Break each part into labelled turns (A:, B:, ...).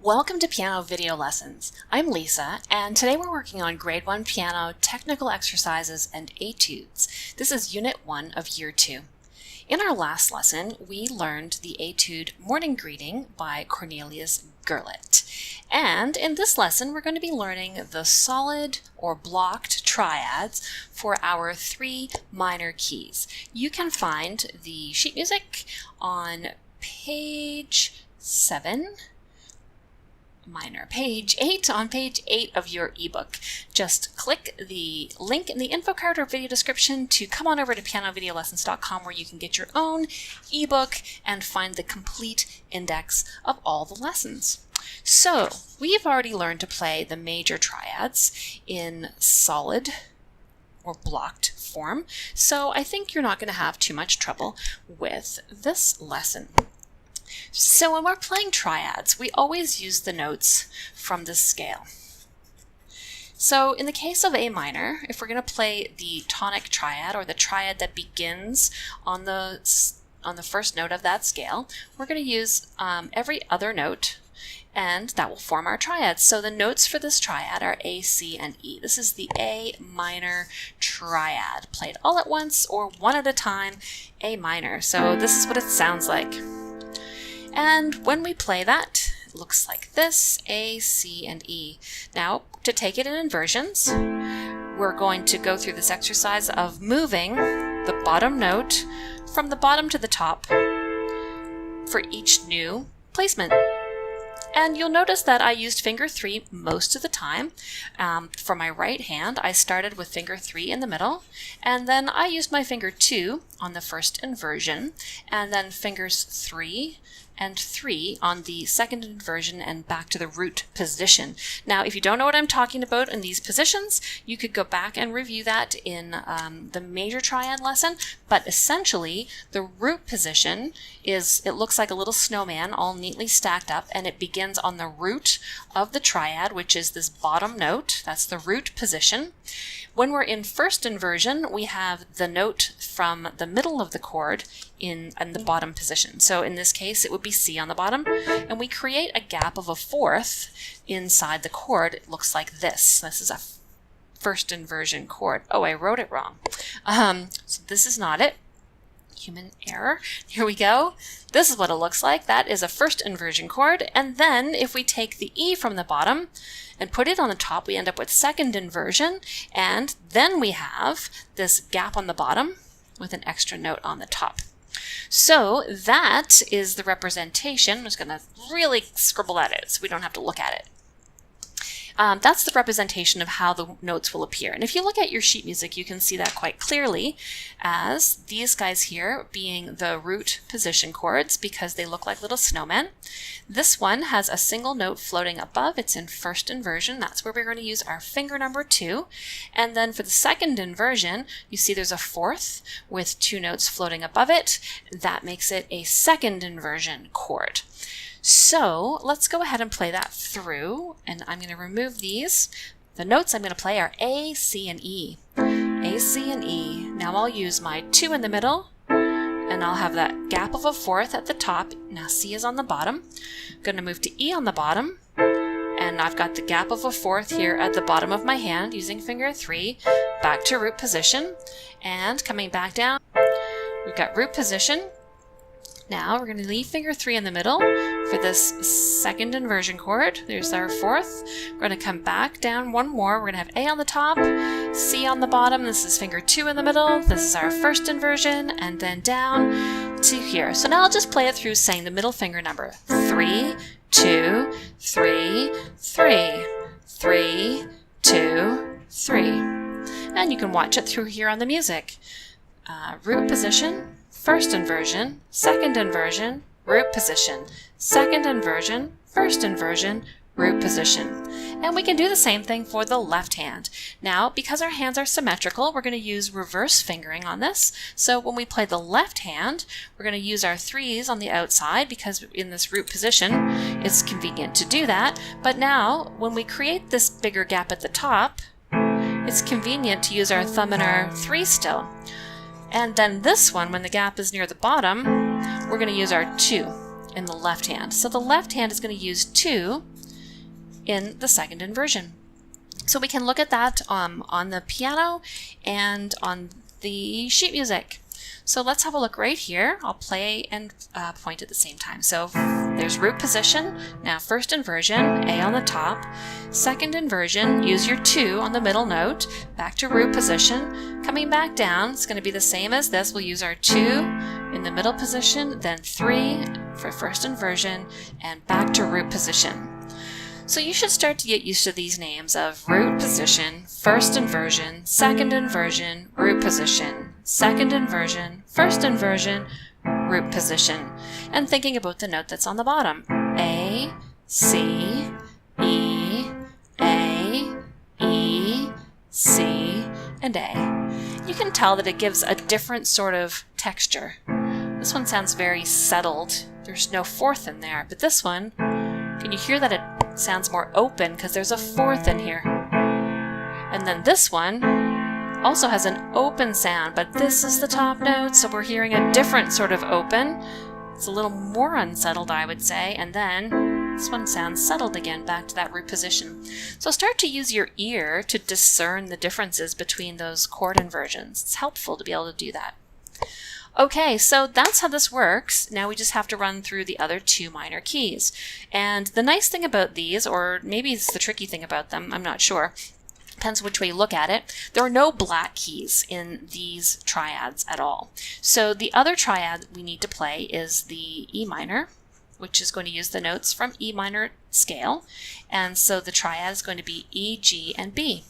A: Welcome to Piano Video Lessons. I'm Lisa, and today we're working on Grade 1 Piano Technical Exercises and Etudes. This is Unit 1 of Year 2. In our last lesson, we learned the etude Morning Greeting by Cornelius Gurlitt. And in this lesson, we're going to be learning the solid or blocked triads for our 3 minor keys. You can find the sheet music on page 7. Page 8 on page 8 of your ebook. Just click the link in the info card or video description to come on over to pianovideolessons.com where you can get your own ebook and find the complete index of all the lessons. So we've already learned to play the major triads in solid or blocked form, so I think you're not going to have too much trouble with this lesson. So when we're playing triads, we always use the notes from the scale. So in the case of A minor, if we're going to play the tonic triad, or the triad that begins on the first note of that scale, we're going to use every other note, and that will form our triad. So the notes for this triad are A, C, and E. This is the A minor triad, played all at once or one at a time, A minor. So this is what it sounds like. And when we play that, it looks like this, A, C, and E. Now, to take it in inversions, we're going to go through this exercise of moving the bottom note from the bottom to the top for each new placement. And you'll notice that I used finger 3 most of the time. For my right hand, I started with finger 3 in the middle, and then I used my finger 2 on the first inversion, and then fingers 3 and 3 on the second inversion and back to the root position. Now, if you don't know what I'm talking about in these positions, you could go back and review that in the major triad lesson, but essentially the root position is, it looks like a little snowman all neatly stacked up, and it begins on the root of the triad, which is this bottom note. That's the root position. When we're in first inversion, we have the note from the middle of the chord in the bottom position. So in this case, it would be C on the bottom, and we create a gap of a fourth inside the chord. It looks like this. This is a first inversion chord. Oh, I wrote it wrong. So this is not it. Human error. Here we go. This is what it looks like. That is a first inversion chord. And then if we take the E from the bottom and put it on the top, we end up with second inversion. And then we have this gap on the bottom with an extra note on the top. So that is the representation. I'm just going to really scribble at it so we don't have to look at it. That's the representation of how the notes will appear. And if you look at your sheet music, you can see that quite clearly as these guys here being the root position chords because they look like little snowmen. This one has a single note floating above. It's in first inversion. That's where we're going to use our finger number 2. And then for the second inversion, you see there's a fourth with 2 notes floating above it. That makes it a second inversion chord. So let's go ahead and play that through, and I'm going to remove these. The notes I'm going to play are A, C, and E. A, C, and E. Now I'll use my 2 in the middle, and I'll have that gap of a fourth at the top. Now C is on the bottom. I'm going to move to E on the bottom, and I've got the gap of a fourth here at the bottom of my hand using finger 3, back to root position, and coming back down, we've got root position. Now we're going to leave finger 3 in the middle for this second inversion chord. There's our fourth. We're going to come back down one more. We're going to have A on the top, C on the bottom. This is finger 2 in the middle. This is our first inversion, and then down to here. So now I'll just play it through saying the middle finger number. 3, 2, 3, 3, 3, 2, 3. And you can watch it through here on the music. Root position. First inversion, second inversion, root position, second inversion, first inversion, root position. And we can do the same thing for the left hand. Now, because our hands are symmetrical, we're going to use reverse fingering on this. So when we play the left hand, we're going to use our 3s on the outside because in this root position, it's convenient to do that. But now, when we create this bigger gap at the top, it's convenient to use our thumb and our 3 still. And then this one, when the gap is near the bottom, we're going to use our 2. in the left hand. So the left hand is going to use 2 in the second inversion. So we can look at that on the piano and on the sheet music. So let's have a look right here. I'll play and point at the same time. So there's root position. Now first inversion, A on the top. Second inversion, use your 2 on the middle note. Back to root position. Coming back down, it's going to be the same as this. We'll use our 2 in the middle position, then 3 for first inversion, and back to root position. So you should start to get used to these names of root position, first inversion, second inversion, root position, second inversion, first inversion, root position, and thinking about the note that's on the bottom. A, C, E, A, E, C, and A. You can tell that it gives a different sort of texture. This one sounds very settled. There's no fourth in there, but this one, can you hear that it sounds more open because there's a fourth in here? And then this one also has an open sound, but this is the top note, so we're hearing a different sort of open. It's a little more unsettled, I would say, and then this one sounds settled again, back to that root position. So start to use your ear to discern the differences between those chord inversions. It's helpful to be able to do that. Okay, so that's how this works. Now we just have to run through the other 2 minor keys. And the nice thing about these, or maybe it's the tricky thing about them, I'm not sure, depends which way you look at it, there are no black keys in these triads at all. So the other triad we need to play is the E minor, which is going to use the notes from E minor scale. And so the triad is going to be E, G, and B.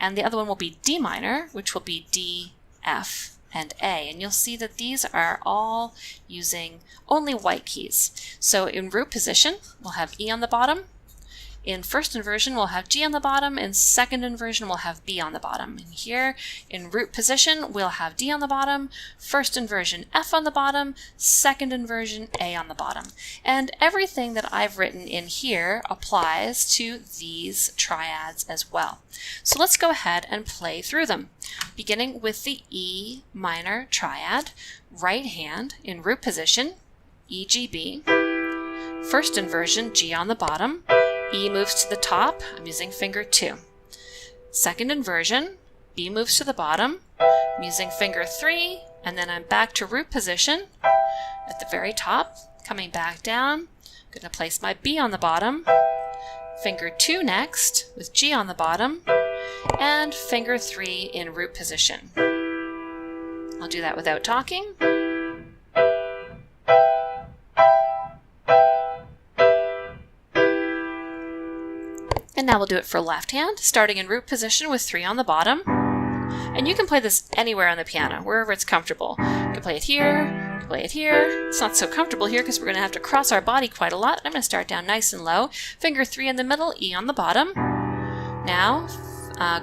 A: And the other one will be D minor, which will be D, F, and A, and you'll see that these are all using only white keys. So in root position, we'll have E on the bottom. In first inversion, we'll have G on the bottom. In second inversion, we'll have B on the bottom. And here, in root position, we'll have D on the bottom. First inversion, F on the bottom. Second inversion, A on the bottom. And everything that I've written in here applies to these triads as well. So let's go ahead and play through them. Beginning with the E minor triad, right hand in root position, E, G, B. First inversion, G on the bottom. E moves to the top, I'm using finger 2. Second inversion, B moves to the bottom, I'm using finger 3, and then I'm back to root position at the very top, coming back down. I'm going to place my B on the bottom, finger 2 next with G on the bottom, and finger 3 in root position. I'll do that without talking. And now we'll do it for left hand, starting in root position with 3 on the bottom. And you can play this anywhere on the piano, wherever it's comfortable. You can play it here, you can play it here. It's not so comfortable here because we're going to have to cross our body quite a lot. I'm going to start down nice and low. Finger 3 in the middle, E on the bottom. Now,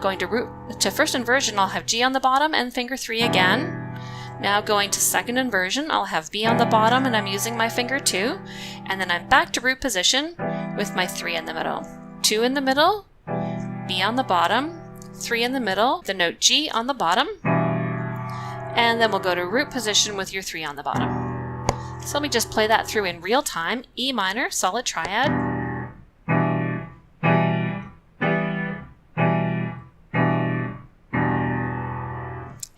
A: going to first inversion, I'll have G on the bottom and finger 3 again. Now going to second inversion, I'll have B on the bottom and I'm using my finger 2. And then I'm back to root position with my 3 in the middle. 2 in the middle, B on the bottom, 3 in the middle, the note G on the bottom, and then we'll go to root position with your 3 on the bottom. So let me just play that through in real time. E minor, solid triad.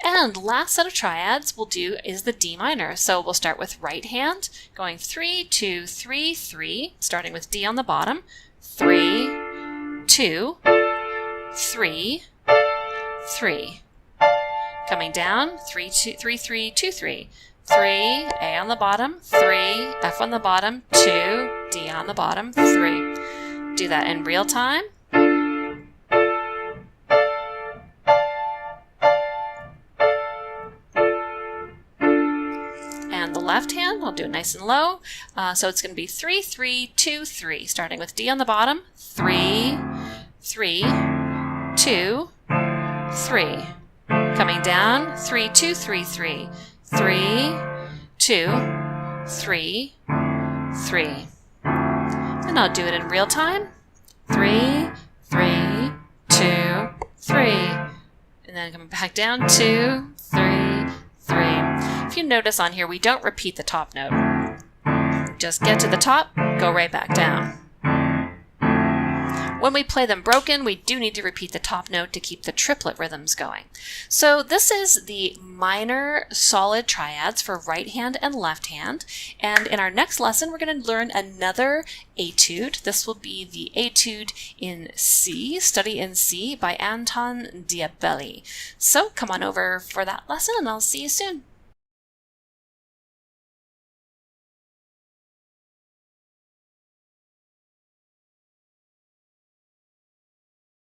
A: And last set of triads we'll do is the D minor. So we'll start with right hand, going 3, 2, 3, 3, starting with D on the bottom. 3, 2, 3, 3. Coming down, 3, 2, 3, 3, 2, 3. 3, A on the bottom, 3, F on the bottom, 2, D on the bottom, 3. Do that in real time. And the left hand, I'll do it nice and low. So it's going to be 3, 3, 2, 3, starting with D on the bottom, 3, 3, 2, 3. Coming down, 3, 2, 3, 3, 3, 2, 3, 3. And I'll do it in real time. 3, 3, 2, 3. And then coming back down, 2, 3, 3. If you notice on here, we don't repeat the top note. Just get to the top, go right back down. When we play them broken, we do need to repeat the top note to keep the triplet rhythms going. So this is the minor solid triads for right hand and left hand. And in our next lesson, we're going to learn another etude. This will be the Etude in C, Study in C by Anton Diabelli. So come on over for that lesson and I'll see you soon.